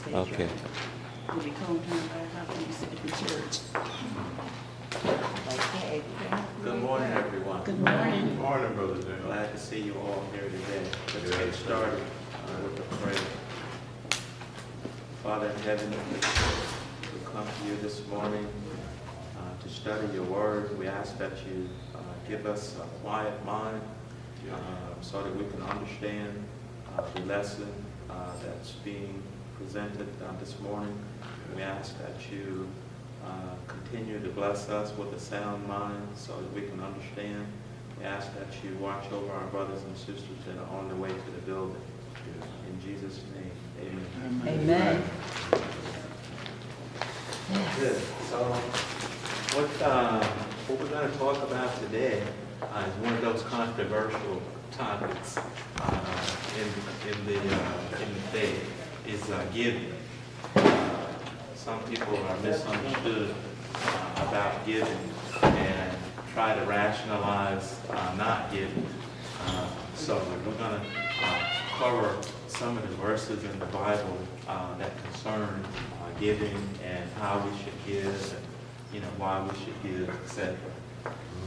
stage Okay. right. Would you come turn back up and you sit in church? Okay. Good morning, everyone. Good morning. Good morning, Brother Dale. Glad to see you all here today. Let's get started with a prayer. Father in heaven, we come to you this morning to study your word. We ask that you give us a quiet mind so that we can understand the lesson that's being presented this morning. We ask that you continue to bless us with a sound mind so that we can understand. We ask that you watch over our brothers and sisters that are on their way to the building. In Jesus' name, amen. Amen. Good. So what we're going to talk about today is one of those controversial topics in the faith is giving. Some people are misunderstood about giving and try to rationalize not giving. So we're going to cover some of the verses in the Bible that concern giving and how we should give and why we should give, etc.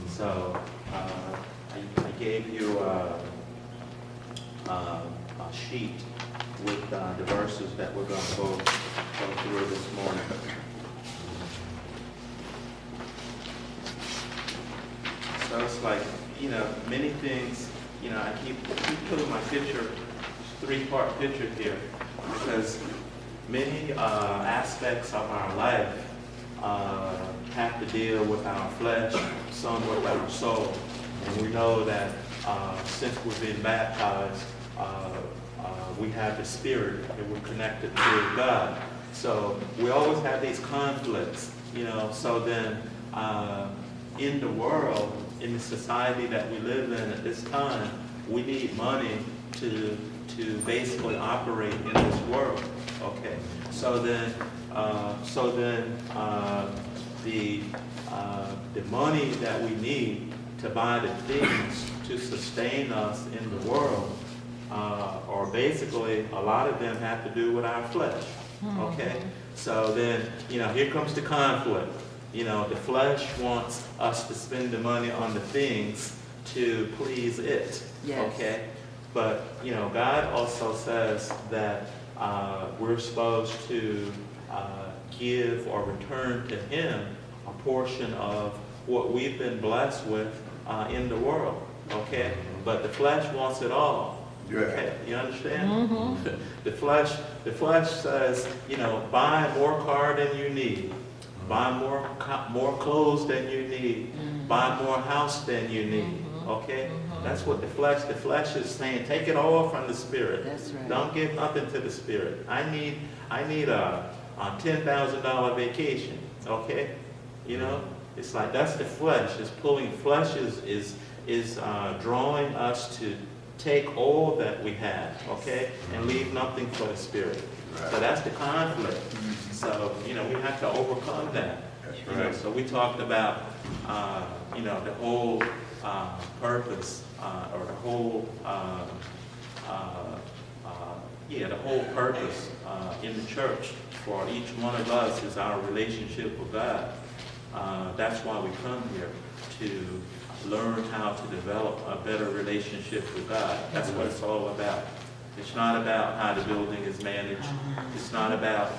So I gave you a sheet with the verses that we're going to go through this morning. So it's like, many things, I keep putting my picture, three-part picture here, because many aspects of our life have to deal with our flesh, some with our soul. And we know that since we've been baptized, we have the Spirit and we're connected to God. So we always have these conflicts, so then in the world, in the society that we live in at this time, we need money to basically operate in this world. Okay, so then the money that we need to buy the things to sustain us in the world, or basically a lot of them have to do with our flesh. Okay, so then here comes the conflict. The flesh wants us to spend the money on the things to please it. Yes. Okay, but God also says that we're supposed to give or return to Him a portion of what we've been blessed with in the world. Okay, but the flesh wants it all. Okay, you understand? Mm-hmm. The flesh says, buy more car than you need, buy more clothes than you need, buy more house than you need. Okay, that's what the flesh is saying. Take it all from the Spirit. That's right. Don't give nothing to the Spirit. I need a $10,000 vacation. Okay, it's like that's the flesh. It's pulling. Flesh is drawing us to take all that we have, okay, and leave nothing for the Spirit. Right. So that's the conflict. So we have to overcome that. That's right. So we talked about the whole purpose or the whole the whole purpose in the church for each one of us is our relationship with God. That's why we come here, to learn how to develop a better relationship with God. That's what it's all about. It's not about how the building is managed. It's not about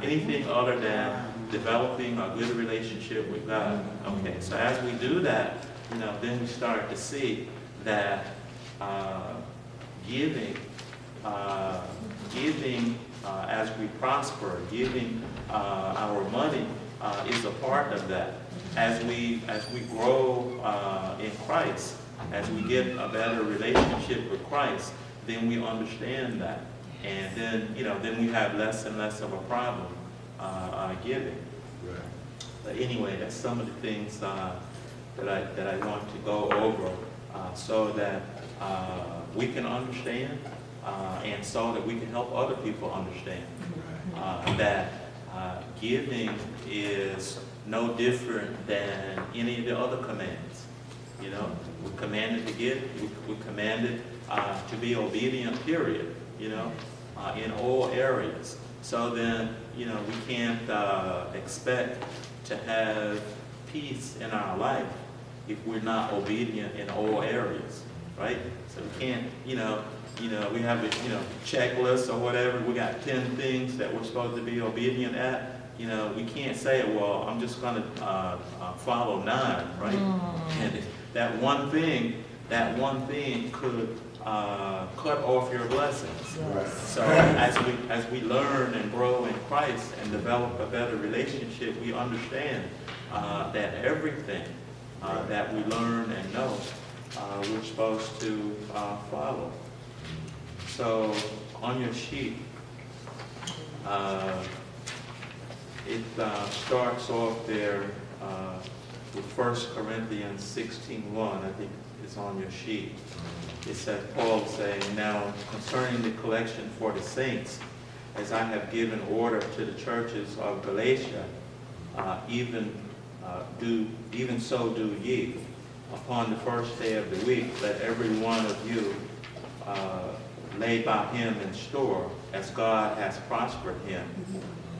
anything other than developing a good relationship with God. Okay, so as we do that, then we start to see that giving as we prosper, giving our money is a part of that. As we grow in Christ, as we get a better relationship with Christ, then we understand that, and then we have less and less of a problem giving. Right. But anyway, that's some of the things that I want to go over so that we can understand, and so that we can help other people understand that giving is no different than any of the other commands. We're commanded to give. We're commanded to be obedient, period. in all areas. So then, we can't expect to have peace in our life if we're not obedient in all areas, right? So we can't, we have a, checklist or whatever. We got 10 things that we're supposed to be obedient at. We can't say, well, I'm just going to follow 9, right? And that one thing could cut off your blessings. Right. So as we learn and grow in Christ and develop a better relationship, we understand that everything that we learn and know, we're supposed to follow. So on your sheet, it starts off there with 1 Corinthians 16:1. I think it's on your sheet. It says, Paul saying, now concerning the collection for the saints, as I have given order to the churches of Galatia, even so do ye. Upon the first day of the week, let every one of you lay by him in store, as God has prospered him,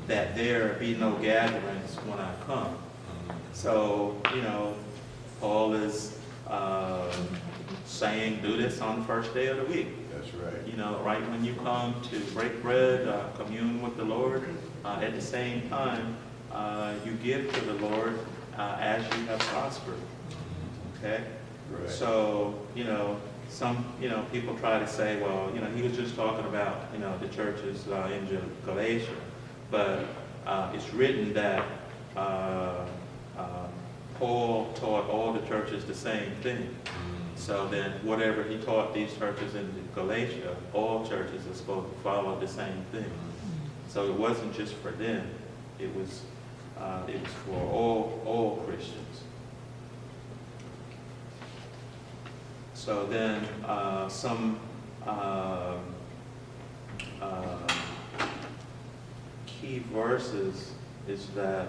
that there be no gatherings when I come. So, Paul is saying, do this on the first day of the week. That's right. Right when you come to break bread, commune with the Lord, at the same time, you give to the Lord as you have prospered. Okay? Right. So, some, people try to say, well, he was just talking about, the churches in Galatia. But it's written that Paul taught all the churches the same thing. So then whatever he taught these churches in Galatia, all churches are supposed to follow the same thing. So it wasn't just for them. It was for all Christians. So then some key verses is that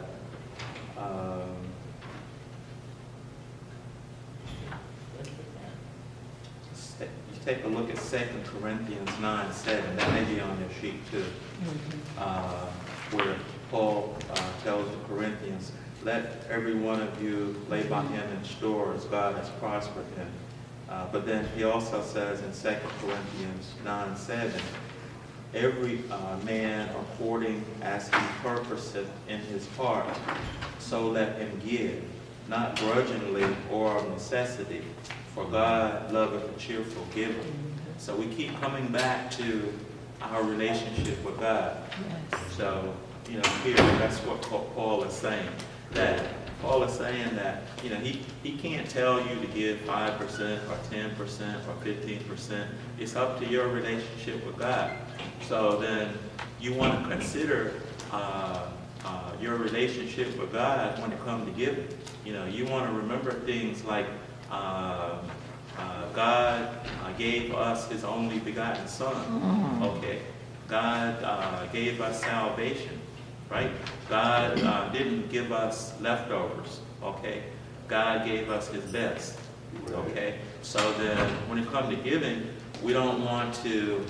you take a look at 2 Corinthians 9:7. That may be on your sheet too, where Paul tells the Corinthians, let every one of you lay by him in store as God has prospered him. But then he also says in 2 Corinthians 9:7, every man according as he purposeth in his heart, so let him give, not grudgingly or of necessity, for God loveth a cheerful giver. So we keep coming back to our relationship with God. Yes. So, here, that's what Paul is saying. That Paul is saying that, he can't tell you to give 5% or 10% or 15%. It's up to your relationship with God. So then you want to consider your relationship with God when it comes to giving. You want to remember things like God gave us his only begotten son. Okay. God gave us salvation. Right? God didn't give us leftovers, okay? God gave us his best, okay? So then when it comes to giving, we don't want to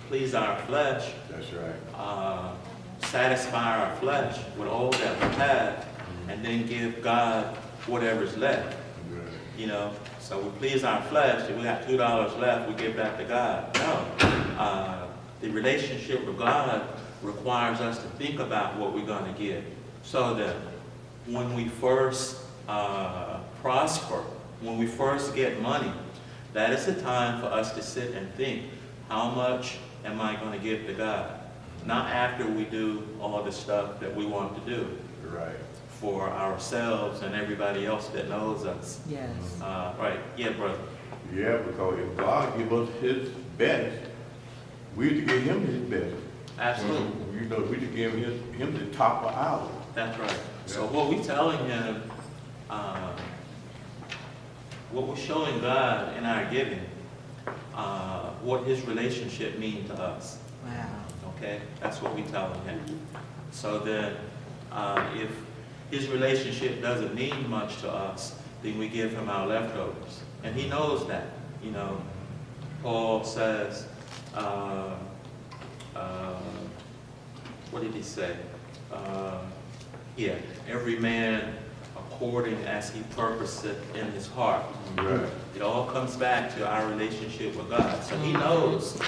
please our flesh. That's right. Satisfy our flesh with all that we have, and then give God whatever's left. Right. So we please our flesh. If we got $2 left, we give back to God. No. The relationship with God requires us to think about what we're going to give. So that when we first prosper, when we first get money, that is the time for us to sit and think, how much am I going to give to God? Not after we do all the stuff that we want to do. Right. For ourselves and everybody else that knows us. Yes. Right. Yeah, brother. Yeah, because if God give us his best, we have to give him his best. Absolutely. We to give him the top of ours. That's right. So what we're telling him, what we're showing God in our giving, what his relationship means to us. Wow. Okay? That's what we're telling him. So then, if his relationship doesn't mean much to us, then we give him our leftovers. And he knows that. Paul says, uh, what did he say? Yeah, every man according as he purposeth in his heart. Right. It all comes back to our relationship with God. So he knows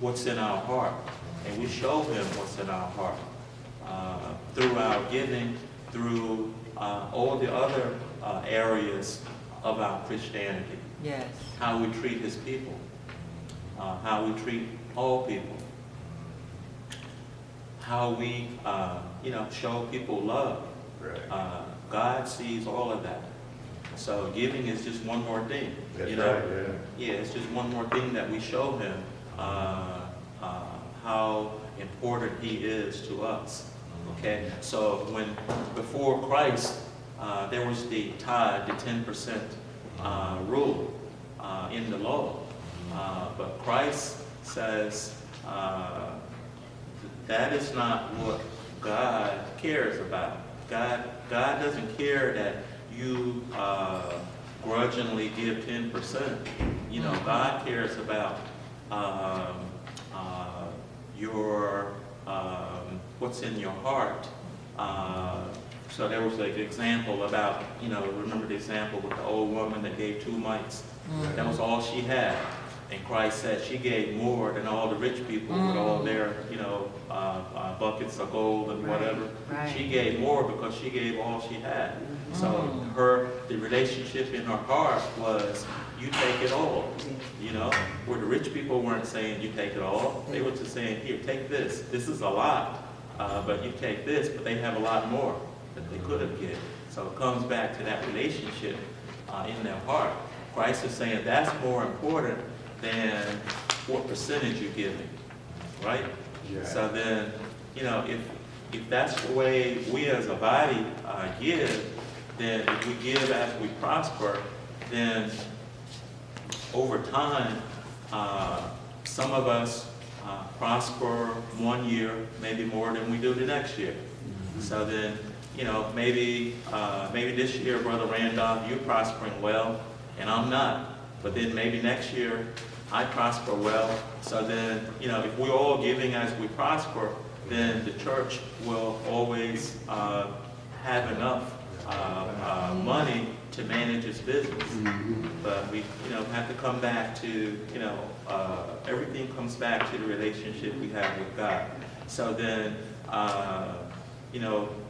what's in our heart, and we show him what's in our heart through our giving, through all the other areas of our Christianity. Yes. How we treat his people, how we treat all people, how we, show people love. Right. God sees all of that. So giving is just one more thing. That's you know? right, yeah. Yeah, it's just one more thing that we show him how important he is to us. Okay, so before Christ, there was the tithe, the 10% rule in the law. But Christ says that is not what God cares about. God doesn't care that you grudgingly give 10%. You know, God cares about your what's in your heart. So there was an example about, remember the example with the old woman that gave 2 mites? That was all she had. And Christ said she gave more than all the rich people with all their, buckets of gold and whatever. Right. She gave more because she gave all she had. So the relationship in her heart was, you take it all. Where the rich people weren't saying you take it all. They were just saying, here, take this. This is a lot, but you take this, but they have a lot more that they could have given. So it comes back to that relationship in their heart. Christ is saying that's more important than what percentage you're giving, right? Yeah. So then, if that's the way we as a body give, then if we give as we prosper, then over time, some of us prosper one year, maybe more than we do the next year. So then, maybe this year, Brother Randolph, you're prospering well, and I'm not. But then maybe next year, I prosper well. So then, if we're all giving as we prosper, then the church will always have enough money to manage its business. But we, have to come back to, everything comes back to the relationship we have with God. So then,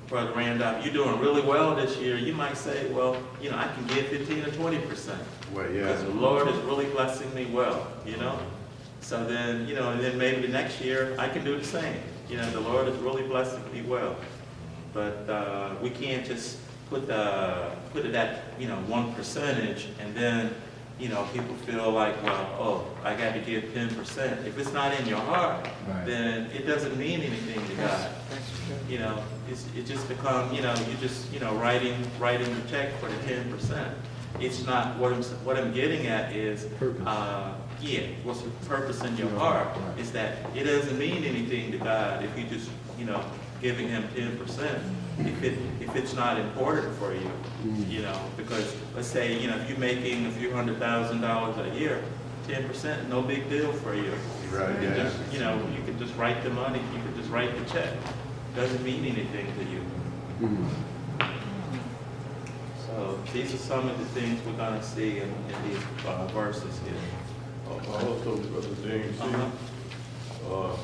Brother Randolph, you're doing really well this year. You might say, well, I can give 15 or 20%. Well, yeah. Because the Lord is really blessing me well, So then, and then maybe the next year I can do the same. The Lord is really blessing me well. But we can't just put it at, 1%, and then, people feel like, well, I got to give 10%. If it's not in your heart, then it doesn't mean anything to God. That's true. It just becomes, you just, writing the check for the 10%. It's not, what I'm getting at is, what's the purpose in your heart is that it doesn't mean anything to God if you just, giving him 10%, if it's not important for you, because let's say, if you're making a few $100,000 a year, 10%, no big deal for you. Right, You yeah. just, you can just write the money, you can just write the check. Doesn't mean anything to you. So these are some of the things we're gonna see in these verses here. Also, Brother James, Uh-huh.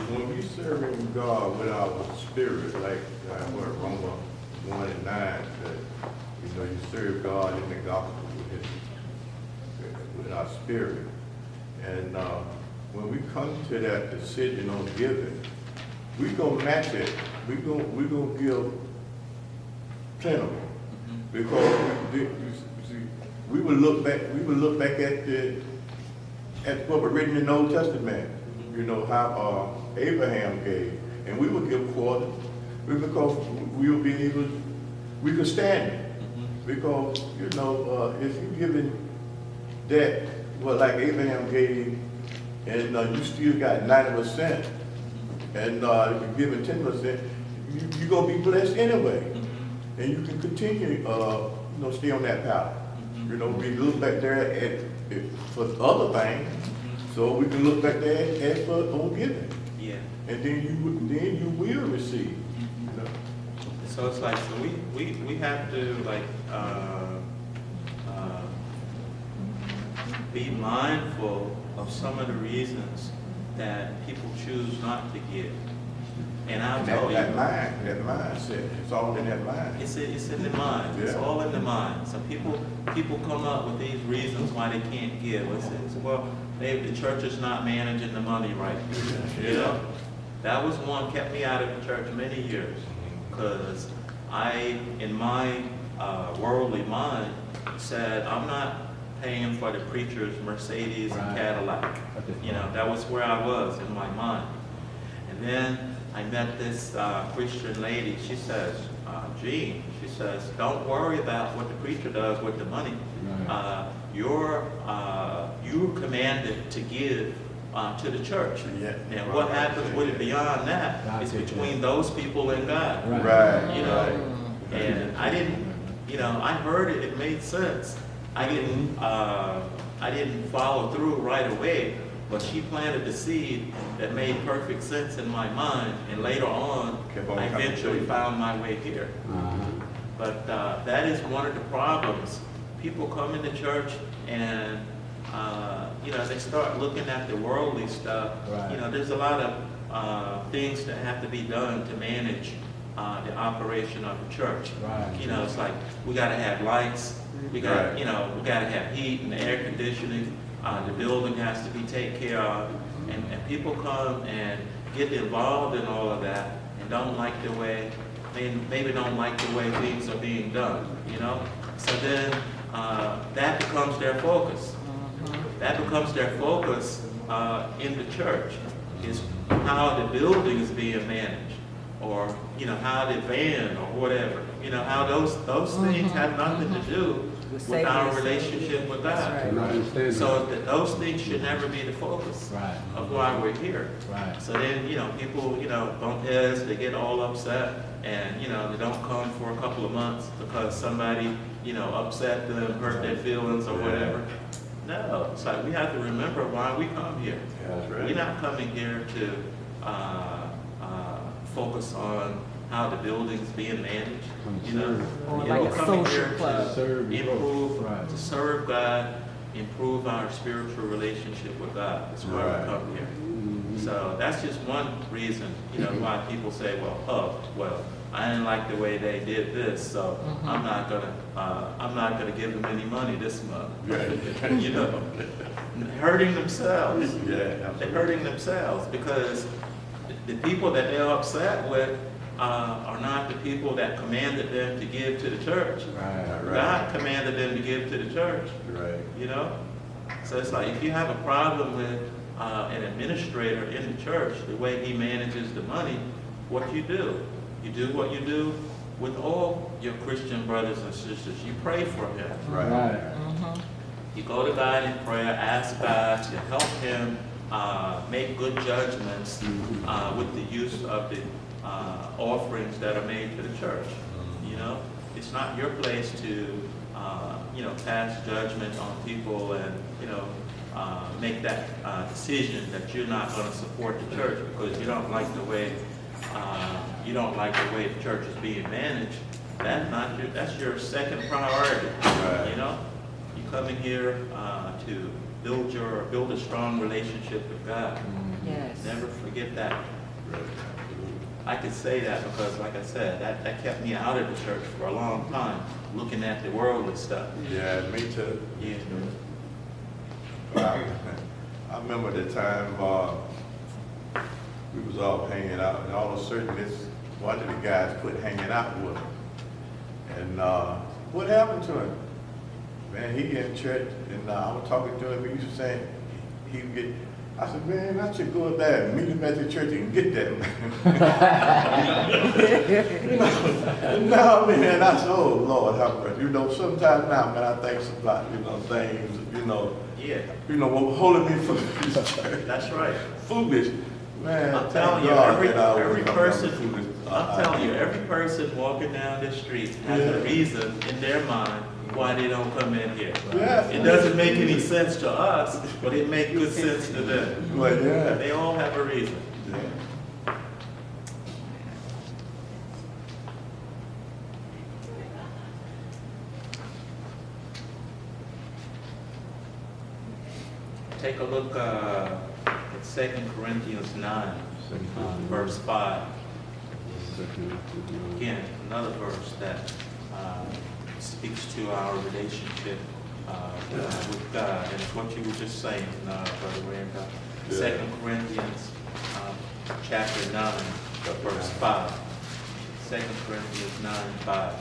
when we serving God with our spirit, like what Romans 1 and 9 said, you serve God in the gospel with our spirit. And when we come to that decision on giving, we gonna match it. We gonna give plentiful, because we will look back at what was written in the Old Testament. How Abraham gave, and we would give quarter, because we will be able, we could stand it. Because if you giving that, like Abraham gave, and you still got 90%, and if you're giving 10%, you're gonna be blessed anyway, and you can continue, stay on that path. We look back there for other things, so we can look back there and ask for on giving. Yeah. And then you will receive, you know? So it's like, so we have to like, be mindful of some of the reasons that people choose not to give. And I'll tell you. That mindset, it's all in that mind. It's in the mind. It's Yeah. all in the mind. So people come up with these reasons why they can't give. It's well, the church is not managing the money right. You know, that was one kept me out of the church many years, because I, in my worldly mind, said I'm not paying for the preacher's Mercedes and Cadillac. You know, that was where I was in my mind. And then I met this Christian lady. She says, Gene, she says, don't worry about what the preacher does with the money. You're commanded to give to the church. Yeah. And what happens with it beyond that is between those people and God. Right. You know, and I didn't, you know, I heard it, it made sense. I didn't follow through right away, but she planted the seed that made perfect sense in my mind, and later on, I eventually found my way here. But that is one of the problems. People come into church and, you know, they start looking at the worldly stuff. You know, there's a lot of things that have to be done to manage the operation of the church. You know, it's like, we gotta have lights, we got, you know, we gotta have heat and air conditioning, the building has to be taken care of, and people come and get involved in all of that and don't like the way, maybe don't like the way things are being done, you know? So then, that becomes their focus. That becomes their focus in the church, is how the building is being managed, or, you know, how the van or whatever, you know, how those things have nothing to do with our relationship with God. So those things should never be the focus of why we're here. So then, you know, people, you know, bump heads, they get all upset, and, you know, they don't come for a couple of months because somebody, you know, upset them, hurt their feelings or whatever. No, it's like we have to remember why we come here. We're not coming here to focus on how the building's being managed, you know. Or We're like a coming social here club. to improve, to serve God, improve our spiritual relationship with God. That's why we come here. So that's just one reason, you know, why people say, well, I didn't like the way they did this, so I'm not gonna give them any money this month. You know, hurting themselves. They're hurting themselves, because the people that they're upset with are not the people that commanded them to give to the church. God commanded them to give to the church. You know? So it's like, if you have a problem with an administrator in the church, the way he manages the money, what you do? You do what you do with all your Christian brothers and sisters. You pray for him. You go to God in prayer, ask God to help him make good judgments with the use of the offerings that are made to the church. You know, it's not your place to, you know, pass judgment on people and, you know, make that decision that you're not going to support the church because you don't like the way the church is being managed. That's your second priority. You know, you come in here to build a strong relationship with God. Yes. Never forget that. I could say that because, like I said, that kept me out of the church for a long time, looking at the worldly stuff. Yeah, me too. Yeah. I remember the time we was all hanging out, and all of a sudden one of the guys quit hanging out with him. And what happened to him? Man, he in church, and I was talking to him, he used to say he would get, I said, man, I should go there and meet him at the church and get that man. No, man, I said, oh, Lord, have mercy. You know, sometimes now, man, I think about, you know, things, you know, what holding me from this church. That's right. Foolish. Man, I'm telling you, every person walking down this street has a reason in their mind why they don't come in here. Yeah. It doesn't make any sense to us, but it makes good sense to them. Well, yeah. They all have a reason. Yeah. Take a look at 2 Corinthians 9, verse 5. Again, another verse that speaks to our relationship with God. And it's what you were just saying, Brother Randolph. Yeah. 2 Corinthians chapter 9, verse 5. 2 Corinthians 9, 5.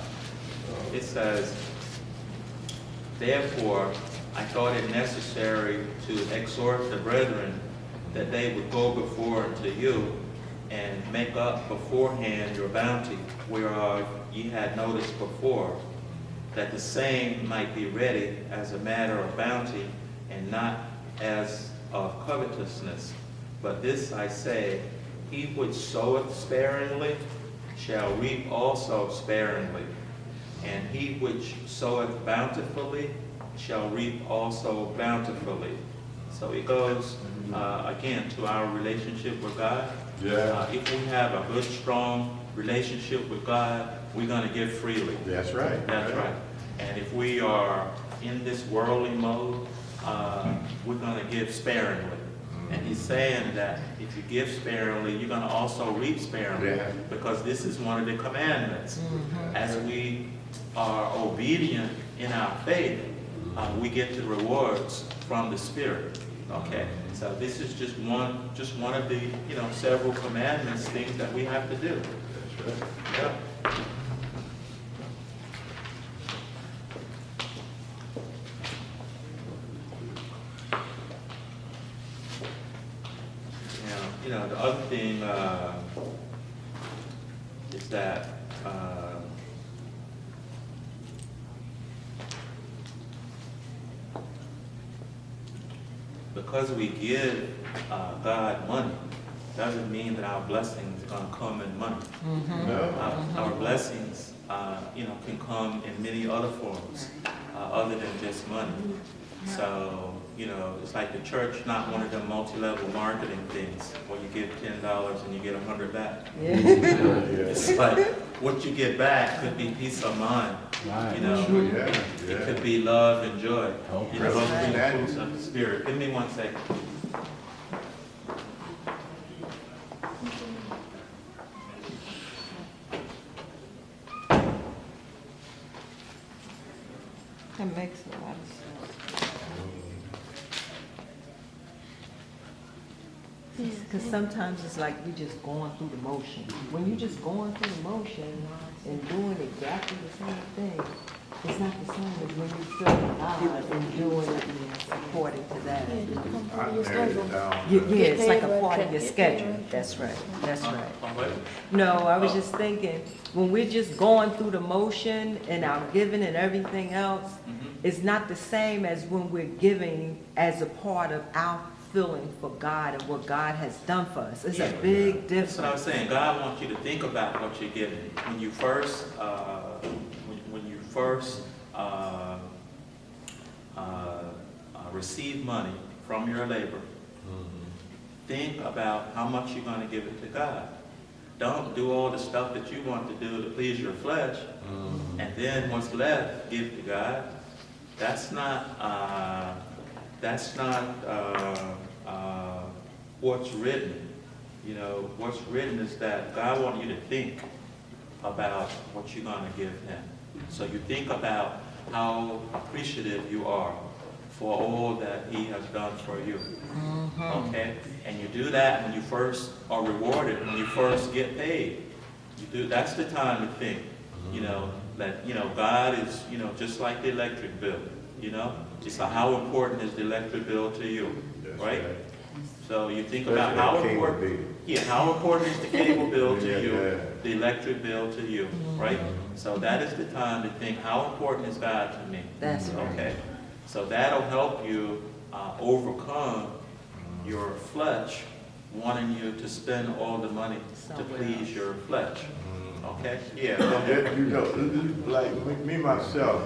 It says, "Therefore, I thought it necessary to exhort the brethren that they would go before unto you and make up beforehand your bounty, whereof ye had noticed before, that the same might be ready as a matter of bounty, and not as of covetousness. But this I say, he which soweth sparingly shall reap also sparingly, and he which soweth bountifully shall reap also bountifully." So it goes, again, to our relationship with God. Yeah. If we have a good, strong relationship with God, we're going to give freely. That's right. That's right. And if we are in this worldly mode, we're going to give sparingly. And he's saying that if you give sparingly, you're going to also reap sparingly. Yeah. Because this is one of the commandments. As we are obedient in our faith, we get the rewards from the Spirit. Okay? So this is just one of the, several commandments, things that we have to do. That's right. Yeah. Now, the other thing is that because we give God money, doesn't mean that our blessings are going to come in money. No. Our blessings, can come in many other forms other than just money. So, it's like the church, not one of them multi-level marketing things where you give $10 and you get 100 back. It's like what you get back could be peace of mind. It could be love and joy. Those fruits of the Spirit. Give me 1 second. That makes a lot of sense. Because sometimes it's like we just going through the motion. When you just going through the motion and doing exactly the same thing, it's not the same as when you feel God and doing it according to that. I narrowed it down. Yeah, it's like a part of your schedule. That's right. That's right. No, I was just thinking, when we're just going through the motion and our giving and everything else, it's not the same as when we're giving as a part of our feeling for God and what God has done for us. It's a big difference. That's what I was saying. God wants you to think about what you're giving. When you first, receive money from your labor, think about how much you're going to give it to God. Don't do all the stuff that you want to do to please your flesh, and then what's left, give to God. That's not what's written. What's written is that God wants you to think about what you're going to give Him. So you think about how appreciative you are for all that He has done for you. Okay? And you do that when you first are rewarded, when you first get paid. That's the time to think, that, God is, just like the electric bill, It's how important is the electric bill to you, right? So you think about how important, how important is the cable bill to you, the electric bill to you, right? So that is the time to think, how important is God to me? That's right. Okay. So that'll help you overcome your flesh wanting you to spend all the money to please your flesh. Okay? Yeah, go ahead. Like me myself,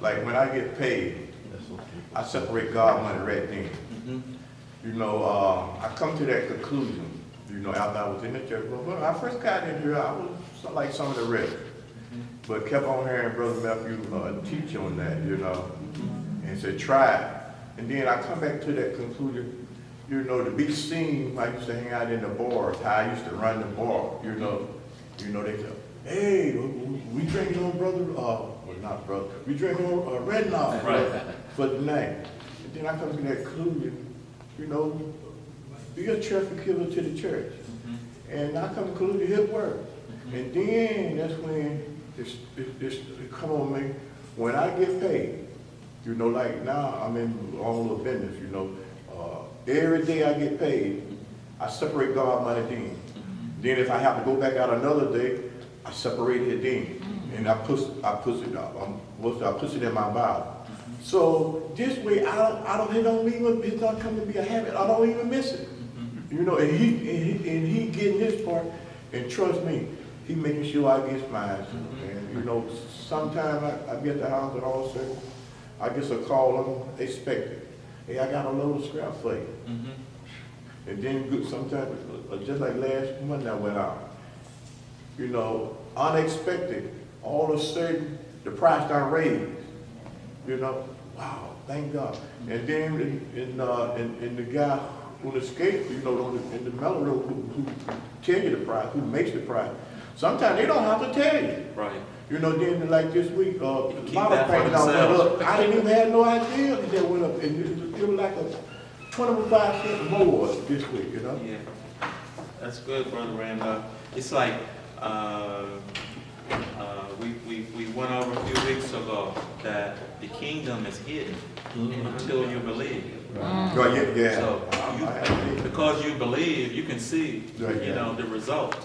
like when I get paid, I separate God money right then. You know, I come to that conclusion, you know, after I was in the church. Well, when I first got in here, I was like some of the rest. But kept on hearing Brother Matthew teach on that, you know, and said, try it. And then I come back to that conclusion, you know, to be seen, I used to hang out in the bars, how I used to run the bar, you know, they said, hey, we drinking on Brother, well, not Brother, we drinking on Red Knob for the night. And then I come to that conclusion, you know, be a cheerful giver to the church. And I come to conclusion his word. And then that's when this come on me, when I get paid, you know, like now I'm in all the business, you know, every day I get paid, I separate God money then. Then if I have to go back out another day, I separate it then. And I push it in my Bible. So this way, it don't even, it's not coming to be a habit. I don't even miss it. You know, and he getting his part, and trust me, he making sure I get mine. And you know, sometimes I get the house and all of a sudden, I get a call unexpected. Hey, I got a load of scrap for you. And then sometimes, just like last month I went out, you know, unexpected, all of a sudden, the price got raised. You know, wow, thank God. And then in the guy who escaped, you know, in the mellow room who tell you the price, who makes the price. Sometimes they don't have to tell you. Right. You know, then like this week, a lot of keep that for things went themselves. up. I didn't even have no idea that they went up. And it was like a 25 cent more this week, you know? Yeah. That's good, Brother Randolph. It's like, we went over a few weeks ago that the kingdom is hidden until you believe. Right. Yeah. So because you believe, you can see, Right, you know, the result.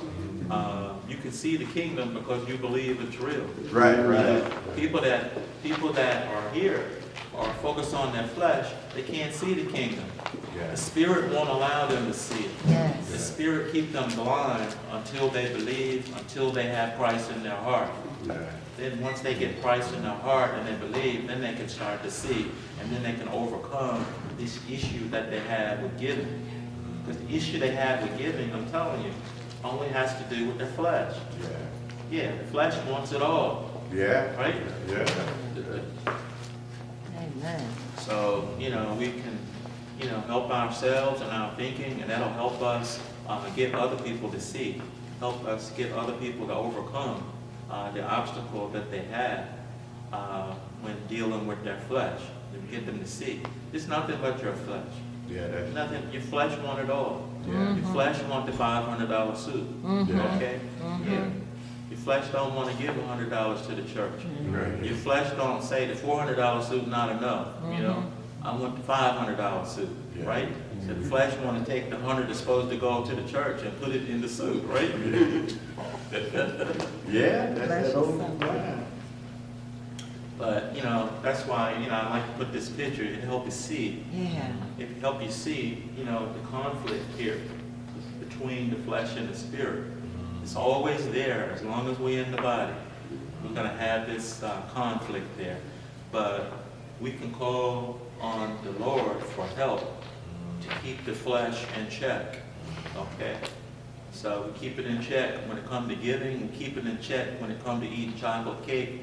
You can see the kingdom because you believe it's real. Right. People that are here are focused on their flesh. They can't see the kingdom. Yeah. The Spirit won't allow them to see it. Yes. The Spirit keeps them blind until they believe, until they have Christ in their heart. Yeah. Then once they get Christ in their heart and they believe, then they can start to see, and then they can overcome this issue that they have with giving. Because the issue they have with giving, I'm telling you, only has to do with their flesh. Yeah, the flesh wants it all, Yeah. right? Yeah. Amen. So, you know, we can, you know, help ourselves and our thinking, and that'll help us get other people to see, help us get other people to overcome the obstacle that they have when dealing with their flesh, and get them to see. It's nothing but your flesh. Yeah. That's, Nothing. Your flesh want it all. yeah. Your flesh want the $500 suit. Yeah. Okay? Yeah. Your flesh don't want to give $100 to the church. Right. Your flesh don't say the $400 suit not enough. You know, I want the $500 suit, Yeah. right? So the flesh want to take the 100 that's supposed to go to the church and put it in the suit, right? Yeah. That's Bless that you, old son. line. But you know, that's why I like to put this picture. It help you see. Yeah. It help you see, you know, the conflict here between the flesh and the spirit. It's always there as long as we're in the body. We're going to have this conflict there. But we can call on the Lord for help to keep the flesh in check. Okay? So we keep it in check when it comes to giving. We keep it in check when it comes to eating chocolate cake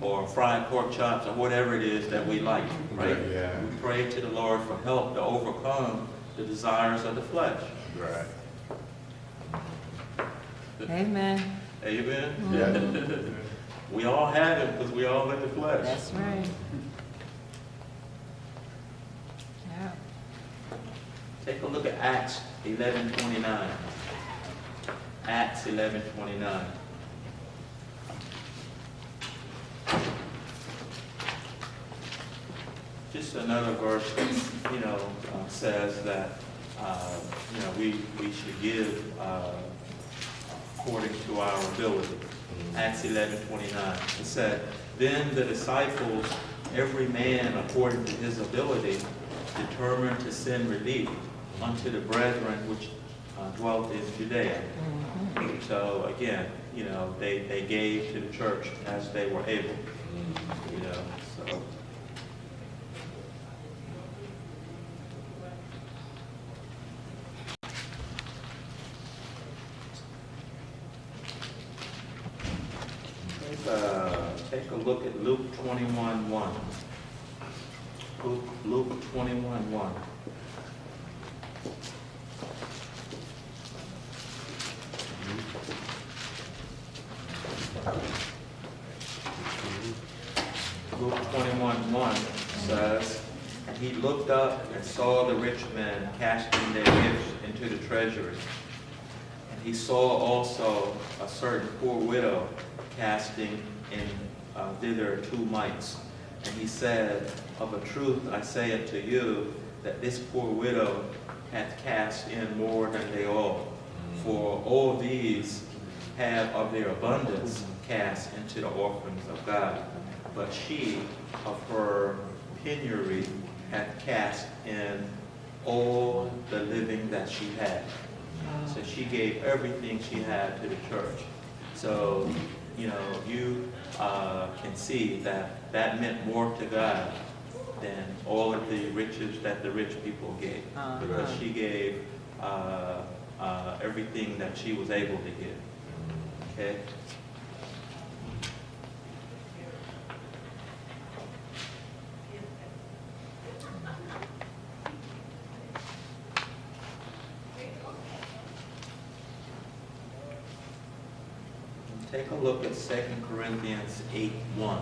or fried pork chops or whatever it is that we like, right? Yeah. We pray to the Lord for help to overcome the desires of the flesh. Right. Amen. Amen? Yeah. We all have it because we all in the flesh. That's right. Yeah. Take a look at Acts 11:29. Acts 11:29. Just another verse that, you know, says that, you know, we should give according to our ability. Acts 11:29. It said, "Then the disciples, every man according to his ability, determined to send relief unto the brethren which dwelt in Judea." So again, you know, they gave to the church as they were able. You know, so. Take a look at Luke 21:1. Luke 21:1. Luke 21:1 says, "And he looked up and saw the rich men casting their gifts into the treasury. And he saw also a certain poor widow casting in thither 2 mites. And he said, Of a truth I say unto you, that this poor widow hath cast in more than they all. For all these have of their abundance cast into the offerings of God. But she of her penury hath cast in all the living that she had." So she gave everything she had to the church. So, you can see that that meant more to God than all of the riches that the rich people gave. Because she gave everything that she was able to give. Okay? Take a look at 2 Corinthians 8:1.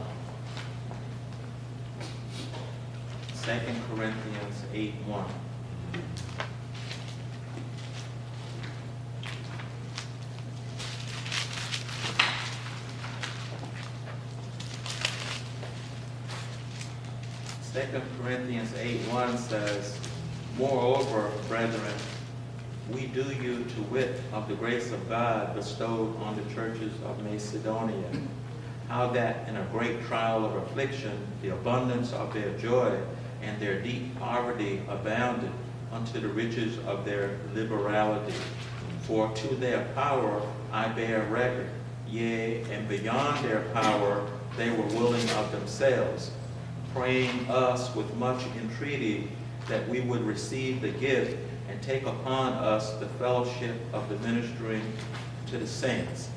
2 Corinthians 8:1. Second Corinthians 8:1 says, "Moreover, brethren, we do you to wit of the grace of God bestowed on the churches of Macedonia, how that in a great trial of affliction, the abundance of their joy and their deep poverty abounded unto the riches of their liberality. For to their power I bear record, yea, and beyond their power they were willing of themselves, praying us with much entreaty that we would receive the gift and take upon us the fellowship of the ministering to the saints."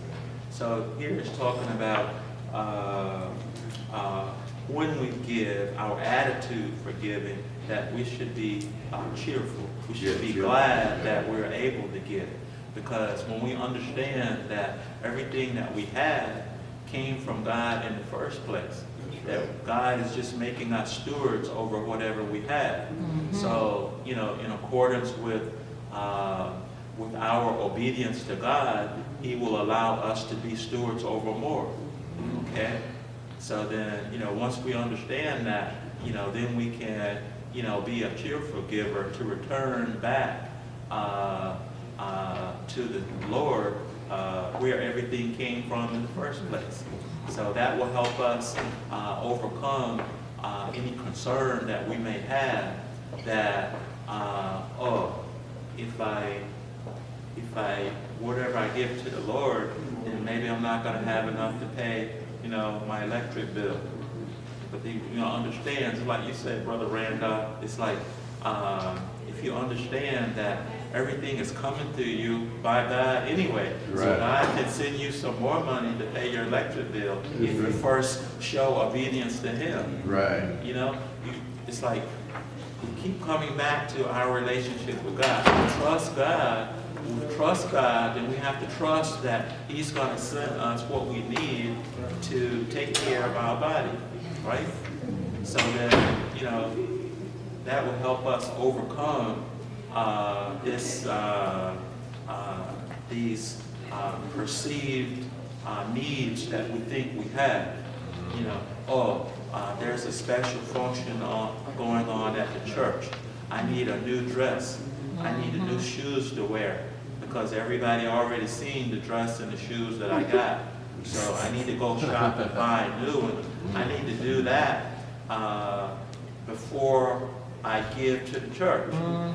So here it's talking about when we give, our attitude for giving, that we should be cheerful. We should be glad that we're able to give. Because when we understand that everything that we have came from God in the first place, that God is just making us stewards over whatever we have. So, in accordance with our obedience to God, He will allow us to be stewards over more. Okay? So then, once we understand that, then we can, be a cheerful giver to return back to the Lord where everything came from in the first place. So that will help us overcome any concern that we may have that, if whatever I give to the Lord, then maybe I'm not going to have enough to pay, my electric bill. But understand, it's like you said, Brother Randolph, it's like if you understand that everything is coming to you by God anyway. Right. So God can send you some more money to pay your electric bill if you first show obedience to Him. Right. It's like we keep coming back to our relationship with God. We trust God. When we trust God, then we have to trust that He's going to send us what we need to take care of our body. Right? So then, that will help us overcome these perceived needs that we think we have. There's a special function going on at the church. I need a new dress. I need the new shoes to wear because everybody already seen the dress and the shoes that I got. So I need to go shop and buy new ones. I need to do that before I give to the church,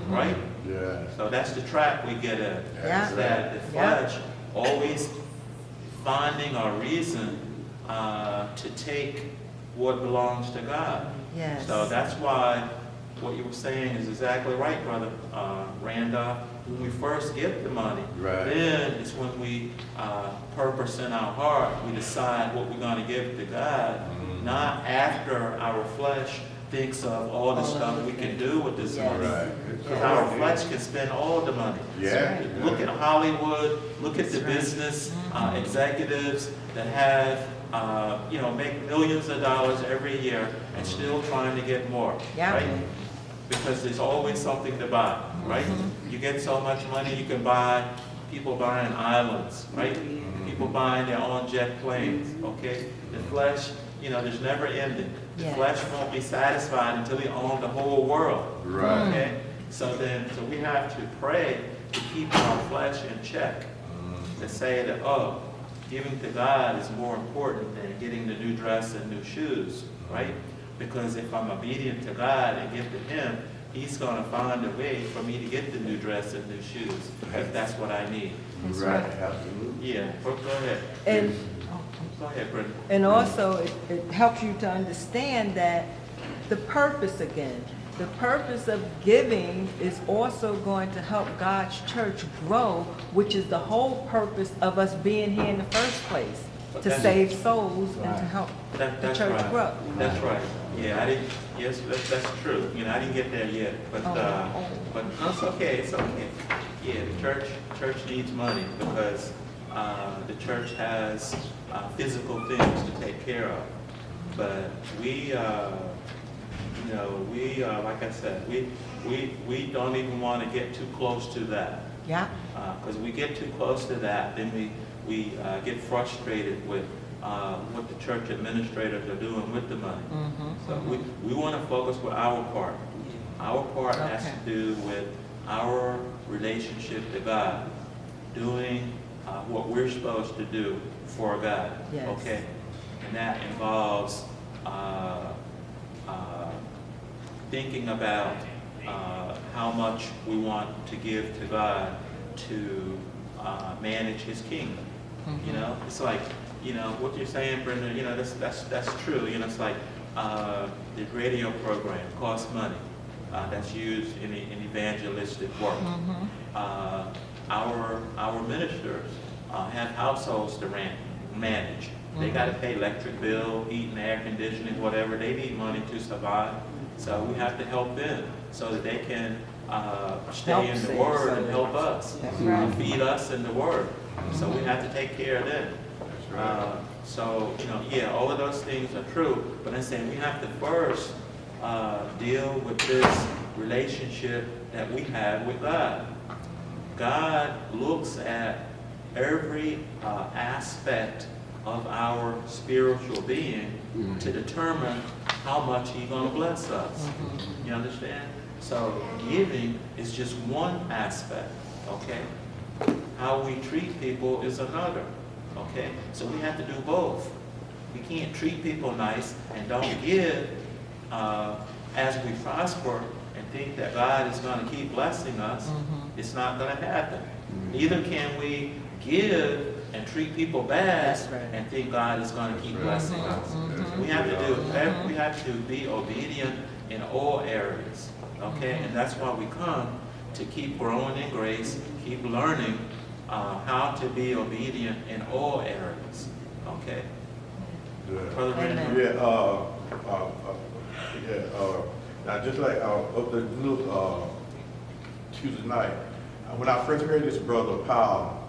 right? Yeah. So that's the trap we get in. Yeah. Is that the flesh always finding a reason to take what belongs to God. Yes. So that's why what you were saying is exactly right, Brother Randolph. When we first get the money, Right. then it's when we purpose in our heart, we decide what we're going to give to God, not after our flesh thinks of all the stuff we can do with this Yes. money. Right. Because our flesh can spend all the money. Yeah. Look at Hollywood, look at the That's right. business executives that have, make millions of dollars every year and still trying to get more, Yeah. right? Because there's always something to buy, right? You get so much money, you can buy, people buying islands, right? People buying their own jet planes, okay? The flesh, there's never ending. The Yeah. flesh won't be satisfied until they own the whole world. Right. Okay? So we have to pray to keep our flesh in check. To say that, giving to God is more important than getting the new dress and new shoes, right? Because if I'm obedient to God and give to Him, He's going to find a way for me to get the new dress and new shoes, if that's what I need. That's Right, right. absolutely. Yeah, go ahead. And, Go ahead, Brenda. and also, it helps you to understand that the purpose again, the purpose of giving is also going to help God's church grow, which is the whole purpose of us being here in the first place, to That's- save souls and to help the That's church right. grow. That's right. Yeah, yes, that's true. I didn't get there yet, but no, it's okay. It's okay. Yeah, the church needs money because the church has physical things to take care of. But we, like I said, we don't even want to get too close to that. Yeah, Because we get too close to that, then we get frustrated with what the church administrators are doing with the money. So we want to focus with our part. Our part has Okay. to do with our relationship to God, doing what we're supposed to do for God. Yes. Okay? And that involves thinking about how much we want to give to God to manage His kingdom. It's like, what you're saying, Brenda, that's true. It's like the radio program costs money. That's used in evangelistic work. Our ministers have households to manage. They got to pay electric bill, heating, air conditioning, whatever. They need money to survive. So we have to help them so that they can stay Help in the save Word and souls. help us. That's right. Feed us in the Word. So we have to take care of them. That's right. All of those things are true, but I'm saying we have to first deal with this relationship that we have with God. God looks at every aspect of our spiritual being to determine how much He's going to bless us. You understand? So giving is just one aspect, okay? How we treat people is another, okay? So we have to do both. We can't treat people nice and don't give as we prosper and think that God is going to keep blessing us. It's not going to happen. Neither can we give and treat people bad That's right. and think God is going to keep blessing us. We have to be obedient in all areas, okay? And that's why we come to keep growing in grace, keep learning how to be obedient in all areas, okay? Brother Amen. Randy? Now just like up the little Tuesday night, when I first heard this brother Powell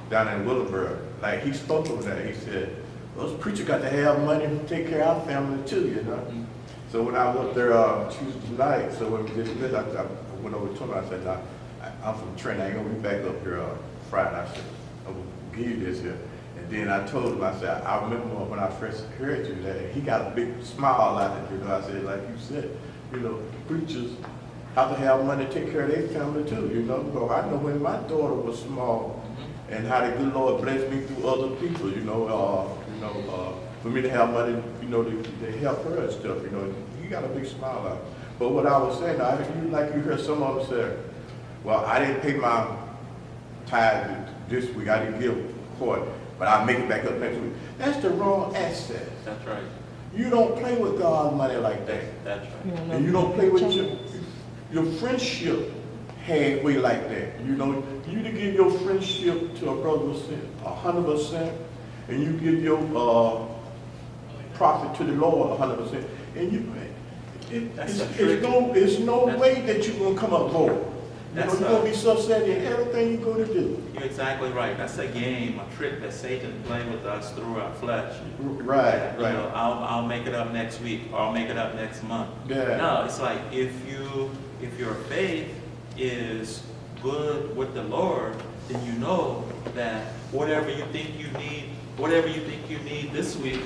down in Willenburg, like he spoke of that, he said, those preachers got to have money to take care of our family too, So when I was up there Tuesday night, so when we did this, I went over to him, I said, nah, I'm from Trent, I ain't gonna be back up here Friday. I said, I'm gonna give you this here. And then I told him, I said, I remember when I first heard you that he got a big smile out of it, I said, like you said, preachers have to have money to take care of their family too, because I know when my daughter was small and how the good Lord blessed me through other people, for me to have money, to help her and stuff, he got a big smile out. But what I was saying, like you heard some of them say, well, I didn't pay my tithe this week, I didn't give for it, but I'll make it back up next week. That's the wrong access. That's right. You don't play with God's money like that. That's right. And you don't play with your friendship halfway like that. You know, you to give your friendship to a brother 100%, and you give your profit to the Lord 100%, and it's no way that you're gonna come up broke. You're gonna be successful in everything you're gonna do. You're exactly right. That's a game, a trick that Satan plays with us through our flesh. Right, You know, I'll make it up next week, or I'll make it up next month. Yeah. No, it's like if your faith is good with the Lord, then you know that whatever you think you need this week,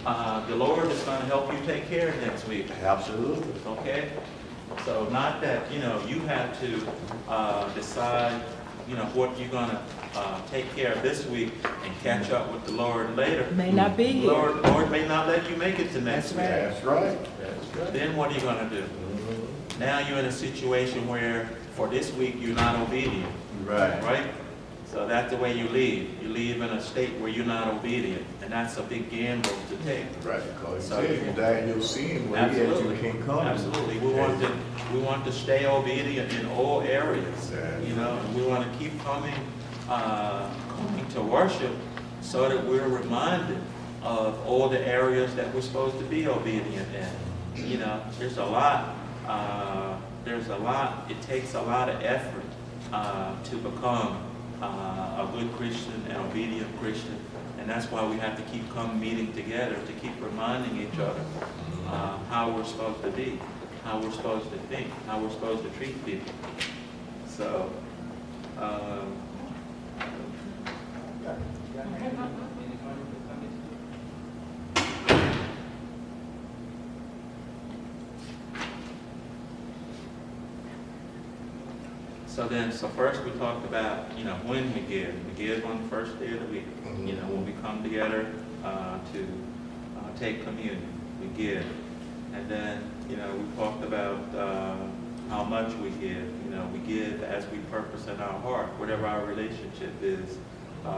the Lord is going to help you take care of next week. Absolutely. Okay? So not that, you have to decide, what you're going to take care of this week and catch up with the Lord later. May not be here. Lord may not let you make it to next week. That's right. Then what are you going to do? Now you're in a situation where for this week you're not obedient, Right. right? So that's the way you leave. You leave in a state where you're not obedient, and that's a big gamble to take. Right, because So you you- die in your sin, where you Absolutely. can't come. Absolutely. We want to stay obedient in all areas, and we want to keep coming to worship so that we're reminded of all the areas that we're supposed to be obedient in. There's a lot, it takes a lot of effort to become a good Christian, an obedient Christian, and that's why we have to keep meeting together to keep reminding each other how we're supposed to be, how we're supposed to think, how we're supposed to treat people. So, so first we talked about, when we give. We give on the first day of the week. When we come together to take communion, we give. And then, we talked about how much we give. We give as we purpose in our heart, whatever our relationship is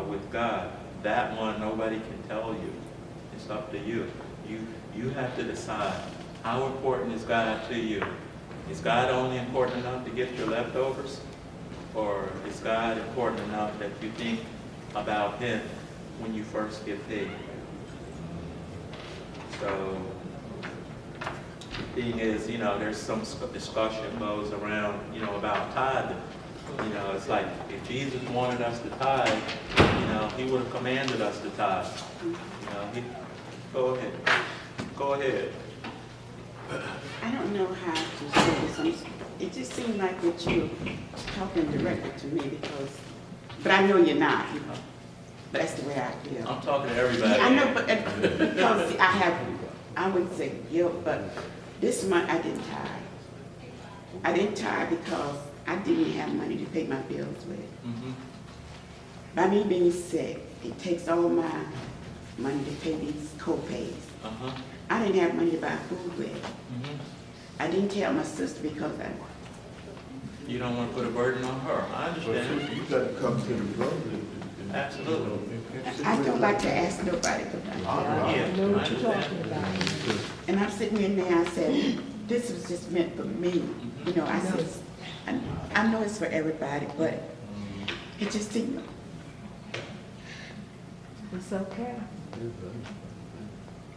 with God. That one, nobody can tell you. It's up to you. You have to decide, how important is God to you? Is God only important enough to get your leftovers? Or is God important enough that you think about Him when you first get paid? So, the thing is, there's some discussion goes around, about tithing. It's like, if Jesus wanted us to tithe, He would have commanded us to tithe. Go ahead. I don't know how to say this. It just seemed like that you're talking directly to me but I know you're not, but that's the way I feel. I'm talking to everybody. Yeah, I know, but because see, I wouldn't say guilt, but this month I didn't tithe. I didn't tithe because I didn't have money to pay my bills with. Mhm. By me being sick, it takes all my money to pay these co-pays. Uh-huh. I didn't have money to buy food with. Mhm. I didn't tell my sister because You don't want to put a burden on her. I understand. You got to come to the brother. Absolutely. I don't like to ask nobody for nothing. Yeah, I know I what you're talking understand. about. And I'm sitting in there, I said, this was just meant for me. I said, I know it's for everybody, but it just didn't. It's okay.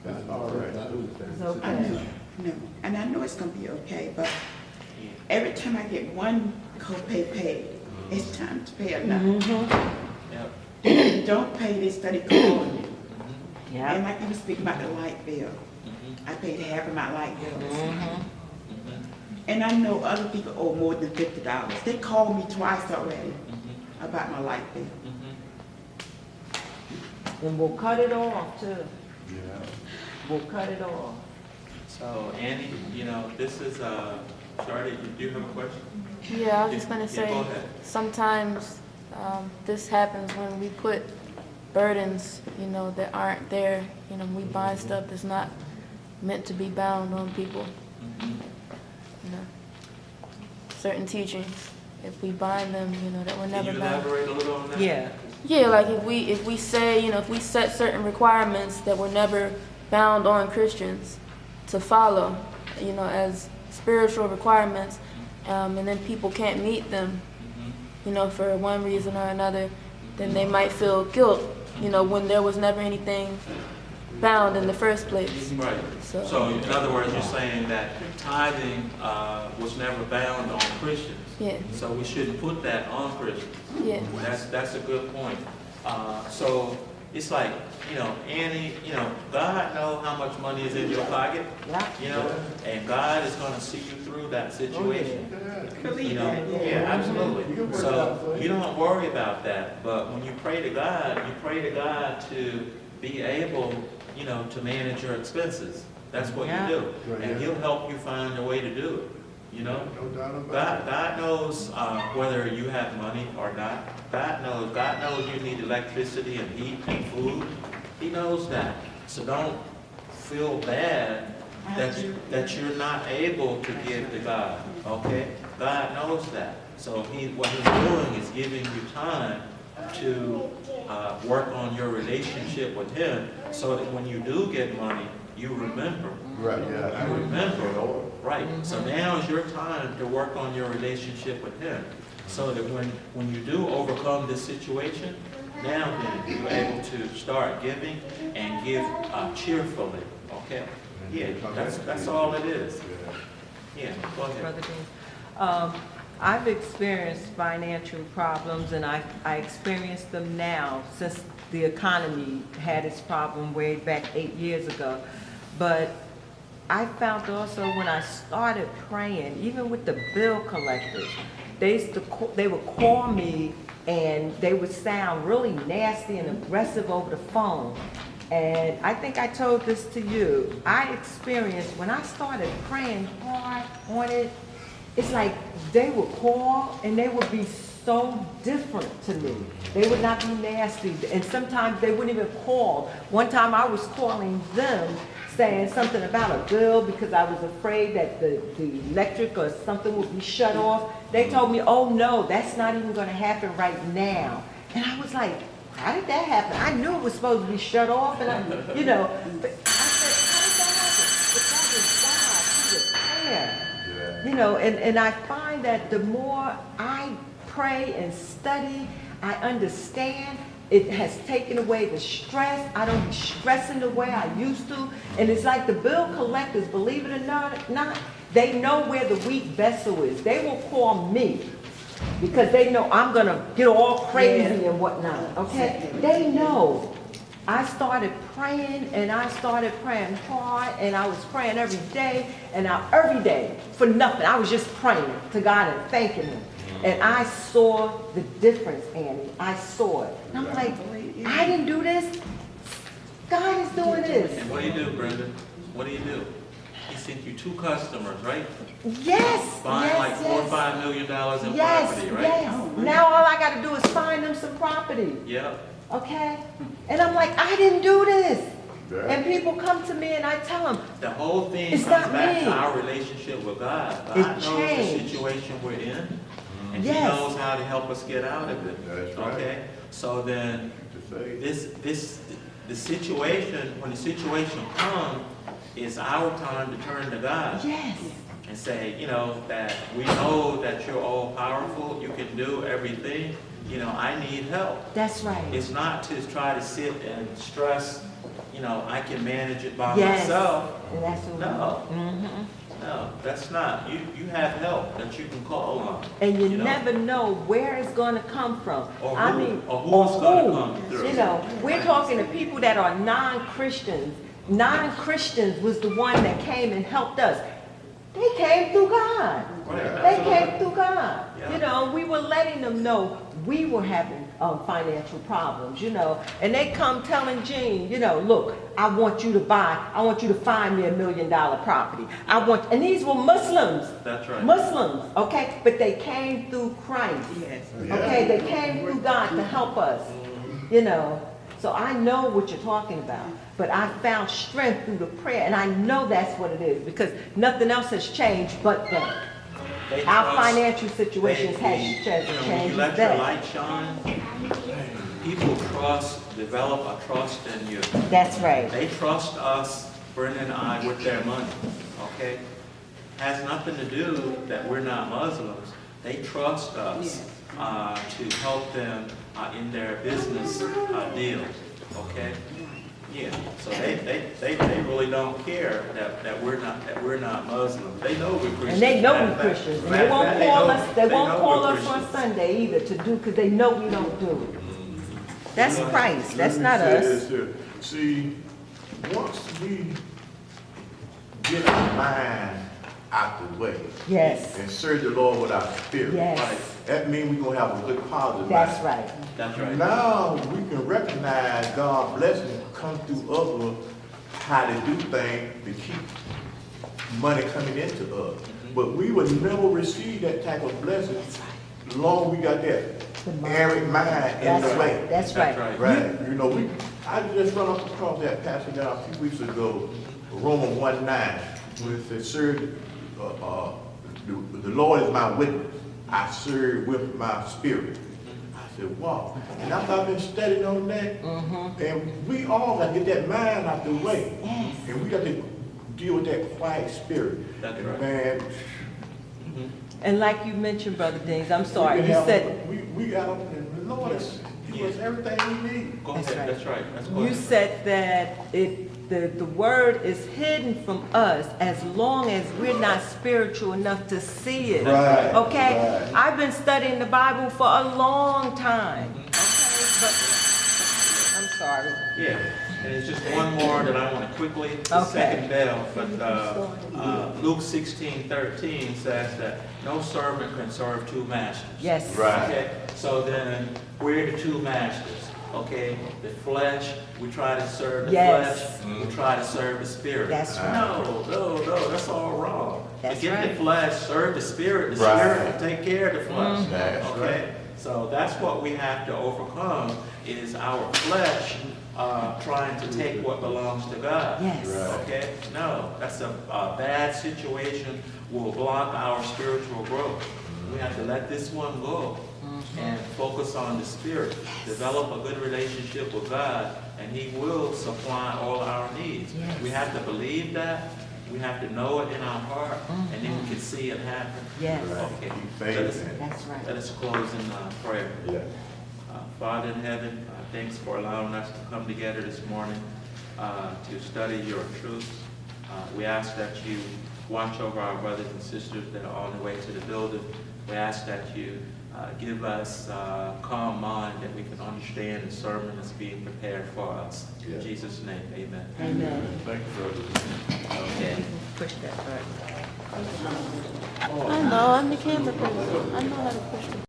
That's all right. It's I okay. know, and I know it's gonna be okay, but every time I get one copay paid, it's time to pay another. Yep. If you don't pay, they study calling you. And Yeah. like you were speaking about the light bill, Mhm. I paid half of my light bills. Mhm. And I know other people owe more than $50. They called me twice already Mhm. about my light bill. Mhm. And we'll cut it off too. Yeah. We'll cut it off. So, Andy, this is, Charlie, do you have a question? Yeah, I was just gonna Yeah, say, go ahead. sometimes this happens when we put burdens, that aren't there. We bind stuff that's not meant to be bound on people. Mhm. Certain teachings, if we bind them, that we're Can never you bound. elaborate a little on that? Yeah. Yeah, like if we say, if we set certain requirements that we're never bound on Christians to follow, you know, as spiritual requirements, and then people can't meet them, you know, for one reason or another, then they might feel guilt, you know, when there was never anything bound in the first place. Right. So in other words, you're saying that tithing was never bound on Christians. Yeah. So we shouldn't put that on Christians. Yeah. That's a good point. So it's like, you know, Annie, you know, God knows how much money is in your pocket, you know, and God is going to see you through that situation. You know, yeah, absolutely. So you don't worry about that. But when you pray to God to be able, you know, to manage your expenses. That's what you do. And He'll help you find a way to do it. You know, God knows whether you have money or not. God knows you need electricity and heat and food. He knows that. So don't feel bad that you're not able to give to God. Okay? God knows that. So what He's doing is giving you time to work on your relationship with Him, so that when you do get money, you remember. Right, yeah. You remember. Right. So now is your time to work on your relationship with Him, so that when you do overcome this situation, now then you're able to start giving and give cheerfully. Okay? Yeah, that's all it is. Yeah, go ahead. Brother Dean. I've experienced financial problems, and I experience them now since the economy had its problem way back 8 years ago. But I found also when I started praying, even with the bill collectors, they would call me and they would sound really nasty and aggressive over the phone. And I think I told this to you. I experienced, when I started praying hard on it, it's like they would call and they would be so different to me. They would not be nasty, and sometimes they wouldn't even call. One time I was calling them saying something about a bill because I was afraid that the electric or something would be shut off. They told me, oh no, that's not even going to happen right now. And I was like, how did that happen? I knew it was supposed to be shut off, and but I said, how did that happen? But that was God through the prayer. You know, and I find that the more I pray and study, I understand. It has taken away the stress. I don't be stressing the way I used to. And it's like the bill collectors, believe it or not, they know where the weak vessel is. They will call me because they know I'm going to get all crazy and whatnot, okay? They know. I started praying, and I started praying hard, and I was praying every day, and every day for nothing. I was just praying to God and thanking Him. And I saw the difference, Annie. I saw it. And I'm like, I didn't do this. God is doing this. And what do you do, Brenda? What do you do? He sent you 2 customers, right? Yes. Buying like $4 or $5 million in property, right? Yes. Now all I got to do is find them some property. Yep. Okay? And I'm like, I didn't do this. And people come to me and I tell them, The whole thing It's comes not back me. to our relationship with God. It God knows the changed. situation we're in, and Yes. He knows how to help us get out of it. That's right. Okay? So then, the situation, when the situation comes, it's our time to turn to God. yes. And say, that we know that you're all powerful, you can do everything, I need help. That's right. It's not to try to sit and stress, I can manage it by Yes. myself. And that's what No. Mhm. No, that's not. You have help that you can call on. And you know? never know where it's going to come from. Or I who- mean, or who's gonna who. come through. We're Right. talking to people that are non-Christians. Non-Christians was the one that came and helped us. They came through God. Right, They absolutely. came through God. Yeah. We were letting them know we were having financial problems, and they come telling Gene, look, I want you to find me $1 million property. And these were Muslims. That's right. Muslims, okay? But they came through Christ. Yes. Okay, they came through God to help us, So I know what you're talking about. But I found strength through the prayer, and I know that's what it is, because nothing else has changed but that. They Our trust- financial situations has When you changed let your that. light shine, people develop a trust in you. That's right. They trust us, Brenda and I, with their money, okay? Has nothing to do that we're not Muslims. They trust us to help them in their business deals, okay? Yeah, so they really don't care that we're not Muslims. They know we're Christians. And they know Matter we're of fact- Christians, and matter they of won't fact, call know- us, they won't know call we're us on Christians. Sunday either to do, because they know we don't do it. That's Christ, that's not Let me say us. this here. See, once we get our mind out the way Yes, and serve the Lord with our spirit, yes, that means we're gonna have a good positive that's mind. right. That's right. Now we can recognize God's blessing come through us, how to do things to keep money coming into us. But we would never receive that type of blessing long we got that The mind. errant mind in That's the right, way. that's right. Right, you know, I just run across that passage out a few weeks ago, Romans 1:9, where it says, serve, the Lord is my witness, I serve with my spirit. I said, wow, and after I've been studying on that, and we all got to get that mind out the way, and we got to deal with that quiet spirit. That's And right. man, And like you mentioned, Brother Dings, I'm we sorry, can you have- said, we got, the Lord has given us everything we need. Go That's ahead, right. that's right. That's you good. said that the word is hidden from us as long as we're not spiritual enough to see it. Right, Okay? right. I've been studying the Bible for a long time. Okay? But, I'm sorry. Yeah, and it's just one more that I want to quickly, the Okay. second bell, but Luke 16:13 says that no servant can serve two masters. Yes. Right. Okay, so then we're the two masters, okay? The flesh, we try to serve the Yes. flesh, we try to serve the spirit. That's right. No, that's all wrong. That's Forget right. the flesh, serve the spirit Right. will take care of the flesh. That's Okay, so that's what we have to overcome, is our flesh trying to take what belongs to God. Yes. Right. Okay, no, that's a bad situation, will block our spiritual growth. We have to let this one go and focus on the spirit, develop a good relationship with God, and He will supply all our needs. Yes. We have to believe that, we have to know it in our heart, and then we can see it happen. Yes. Okay, Keep let us, faith in it. That's right. let us close in prayer. Yeah. Father in heaven, thanks for allowing us to come together this morning to study your truth. We ask that you watch over our brothers and sisters that are on the way to the building. We ask that you give us a calm mind that we can understand the sermon that's being prepared for us. Yeah. In Jesus' name, amen. Amen. Thank you, brother. Okay. Push that button. I know, I'm the camera person. I know how to push the